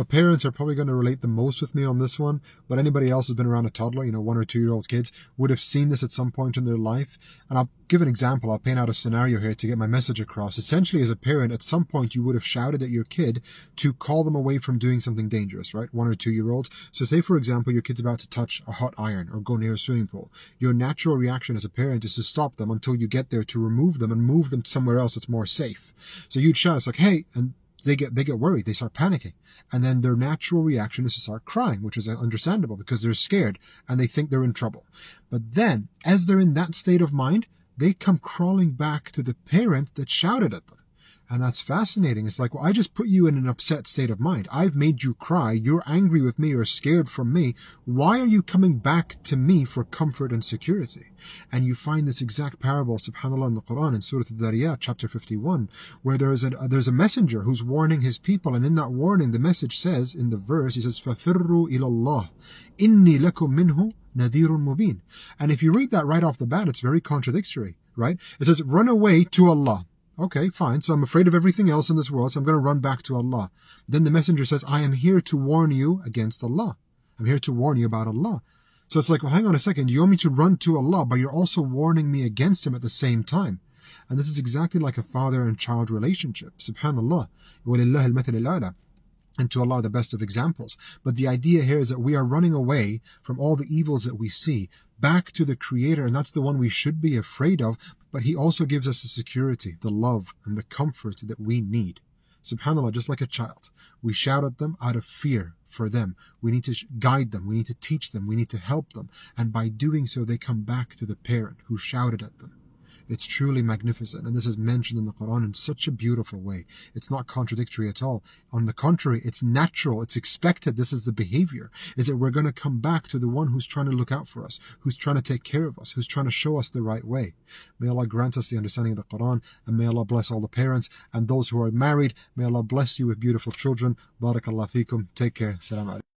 Parents are probably going to relate the most with me on this one, but anybody else who's been around a toddler, 1 or 2 year old kids, would have seen this at some point in their life. And I'll give an example. I'll paint out a scenario here to get my message across. Essentially, as a parent, at some point you would have shouted at your kid to call them away from doing something dangerous, right? 1 or 2 year olds. So say, for example, your kid's about to touch a hot iron or go near a swimming pool. Your natural reaction as a parent is to stop them until you get there, to remove them and move them somewhere else that's more safe. So you'd shout, it's like, hey, and they get worried, they start panicking, and then their natural reaction is to start crying, which is understandable because they're scared and they think they're in trouble. But then, as they're in that state of mind, they come crawling back to the parent that shouted at them. And that's fascinating. It's like, well, I just put you in an upset state of mind. I've made you cry. You're angry with me or scared from me. Why are you coming back to me for comfort and security? And you find this exact parable, subhanAllah, in the Quran, in Surah Al-Dhariyat, chapter 51, where there's a messenger who's warning his people. And in that warning, the message says, in the verse, he says, فَفِرُّوا إِلَى اللَّهِ إِنِّي لَكُم مِّنْهُ نَذِيرٌ مُبِينٌ. And if you read that right off the bat, it's very contradictory, right? It says, run away to Allah. Okay, fine. So I'm afraid of everything else in this world, so I'm going to run back to Allah. Then the messenger says, I am here to warn you against Allah. I'm here to warn you about Allah. So it's like, well, hang on a second. You want me to run to Allah, but you're also warning me against Him at the same time. And this is exactly like a father and child relationship. Subhanallah. وَلِلَّهِ الْمَثَلِ الْأَعْلَى. And to Allah, the best of examples. But the idea here is that we are running away from all the evils that we see, back to the Creator, and that's the one we should be afraid of, but He also gives us the security, the love, and the comfort that we need. SubhanAllah, just like a child, we shout at them out of fear for them. We need to guide them, we need to teach them, we need to help them, and by doing so, they come back to the parent who shouted at them. It's truly magnificent, and this is mentioned in the Quran in such a beautiful way. It's not contradictory at all. On the contrary, it's natural, it's expected. This is the behavior, is that we're going to come back to the one who's trying to look out for us, who's trying to take care of us, who's trying to show us the right way. May Allah grant us the understanding of the Quran, and may Allah bless all the parents and those who are married. May Allah bless you with beautiful children. Barakallah feekum. Take care. Salam alaikum.